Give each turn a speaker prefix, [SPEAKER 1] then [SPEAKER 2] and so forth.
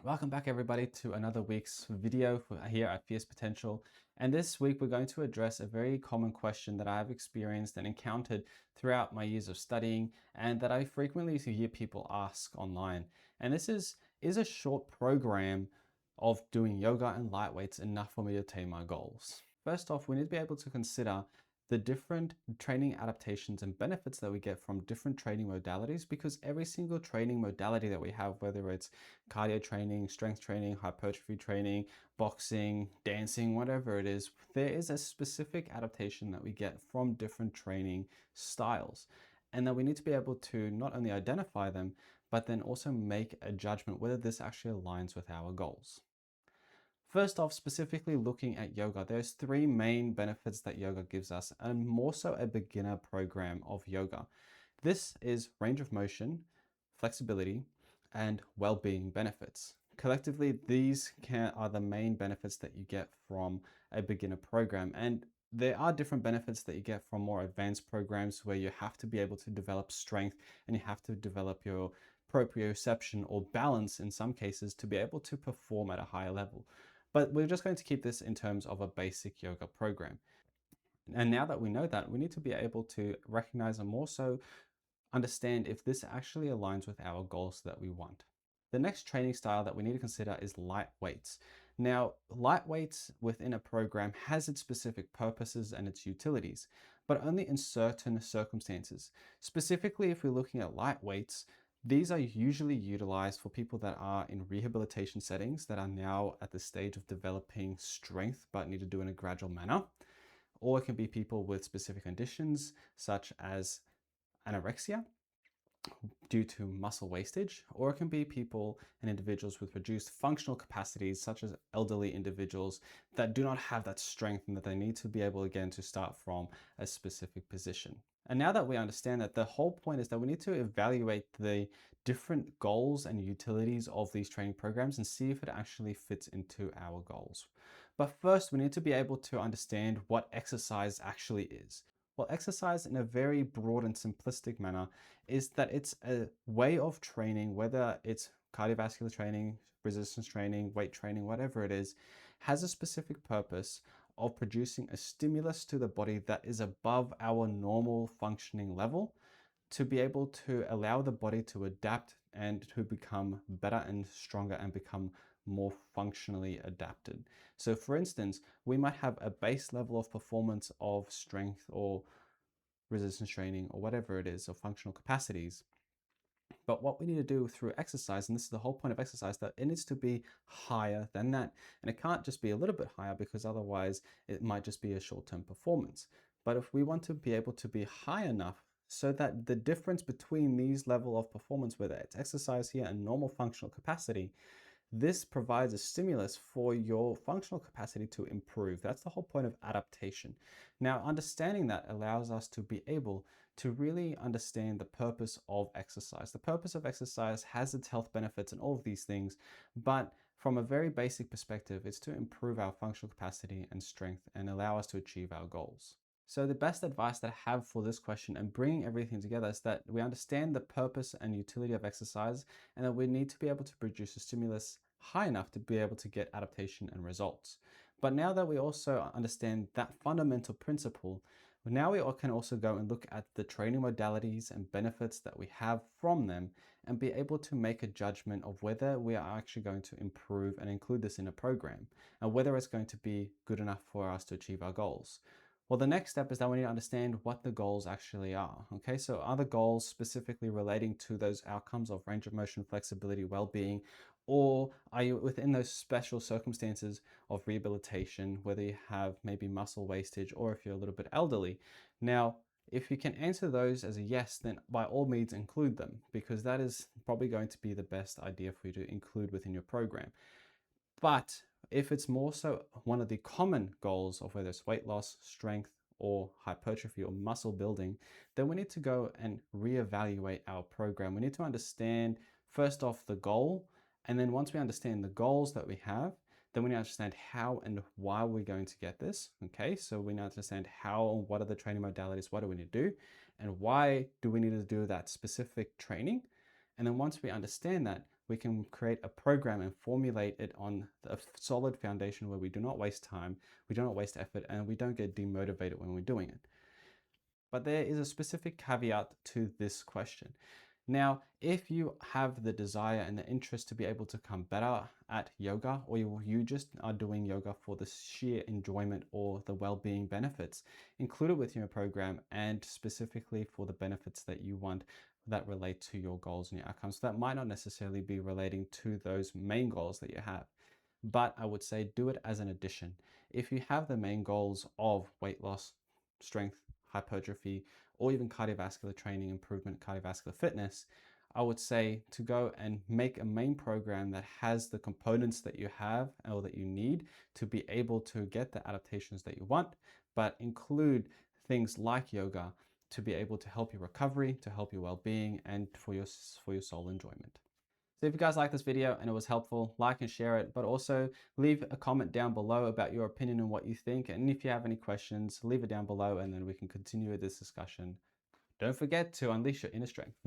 [SPEAKER 1] Welcome back everybody to another week's video here at Fierce Potential. And this week we're going to address a very common question that I've experienced and encountered throughout my years of studying and that I frequently hear people ask online. And this is a short program of doing yoga and light weights enough for me to attain my goals? First off, we need to be able to consider the different training adaptations and benefits that we get from different training modalities, because every single training modality that we have, whether it's cardio training, strength training, hypertrophy training, boxing, dancing, whatever it is, there is a specific adaptation that we get from different training styles. And that we need to be able to not only identify them, but then also make a judgment whether this actually aligns with our goals. First off, specifically looking at yoga, there's three main benefits that yoga gives us, and more so a beginner program of yoga. This is range of motion, flexibility, and well-being benefits. Collectively, these are the main benefits that you get from a beginner program. And there are different benefits that you get from more advanced programs where you have to be able to develop strength and you have to develop your proprioception or balance in some cases to be able to perform at a higher level. But we're just going to keep this in terms of a basic yoga program. And now that we know that, we need to be able to recognize and more so understand if this actually aligns with our goals that we want. The next training style that we need to consider is light weights. Now, light weights within a program has its specific purposes and its utilities, but only in certain circumstances. Specifically, if we're looking at light weights, these are usually utilized for people that are in rehabilitation settings that are now at the stage of developing strength but need to do it in a gradual manner. Or it can be people with specific conditions such as anorexia due to muscle wastage, or it can be people and individuals with reduced functional capacities, such as elderly individuals that do not have that strength and that they need to be able again to start from a specific position. And now that we understand that, the whole point is that we need to evaluate the different goals and utilities of these training programs and see if it actually fits into our goals. But first, we need to be able to understand what exercise actually is. Well, exercise in a very broad and simplistic manner is that it's a way of training, whether it's cardiovascular training, resistance training, weight training, whatever it is, has a specific purpose of producing a stimulus to the body that is above our normal functioning level to be able to allow the body to adapt and to become better and stronger and become more functionally adapted. So for instance, we might have a base level of performance of strength or resistance training or whatever it is, or functional capacities. But what we need to do through exercise, and this is the whole point of exercise, that it needs to be higher than that. And it can't just be a little bit higher, because otherwise it might just be a short-term performance. But if we want to be able to be high enough so that the difference between these level of performance, whether it's exercise here and normal functional capacity, this provides a stimulus for your functional capacity to improve. That's the whole point of adaptation. Now, understanding that allows us to be able to really understand the purpose of exercise. The purpose of exercise has its health benefits and all of these things, but from a very basic perspective, it's to improve our functional capacity and strength and allow us to achieve our goals. So the best advice that I have for this question and bringing everything together is that we understand the purpose and utility of exercise, and that we need to be able to produce a stimulus high enough to be able to get adaptation and results. But now that we also understand that fundamental principle, now we can also go and look at the training modalities and benefits that we have from them and be able to make a judgment of whether we are actually going to improve and include this in a program, and whether it's going to be good enough for us to achieve our goals. Well, the next step is that we need to understand what the goals actually are. Okay, so are the goals specifically relating to those outcomes of range of motion, flexibility, well-being, or are you within those special circumstances of rehabilitation, whether you have maybe muscle wastage or if you're a little bit elderly? Now, if you can answer those as a yes, then by all means include them, because that is probably going to be the best idea for you to include within your program. But if it's more so one of the common goals of whether it's weight loss, strength, or hypertrophy or muscle building, then we need to go and reevaluate our program. We need to understand first off the goal, and then once we understand the goals that we have, then we need to understand how and why we're going to get this. Okay, so we need to understand how, what are the training modalities, what do we need to do, and why do we need to do that specific training? And then once we understand that, we can create a program and formulate it on a solid foundation where we do not waste time, we do not waste effort, and we don't get demotivated when we're doing it. But there is a specific caveat to this question. Now, if you have the desire and the interest to be able to become better at yoga, or you just are doing yoga for the sheer enjoyment or the well-being benefits, include it with your program and specifically for the benefits that you want that relate to your goals and your outcomes. So that might not necessarily be relating to those main goals that you have, but I would say do it as an addition. If you have the main goals of weight loss, strength, hypertrophy, or even cardiovascular training, improvement, cardiovascular fitness, I would say to go and make a main program that has the components that you have or that you need to be able to get the adaptations that you want, but include things like yoga to be able to help your recovery, to help your well-being, and for your soul enjoyment. So if you guys like this video and it was helpful, like and share it, but also leave a comment down below about your opinion and what you think. And if you have any questions, leave it down below and then we can continue this discussion. Don't forget to unleash your inner strength.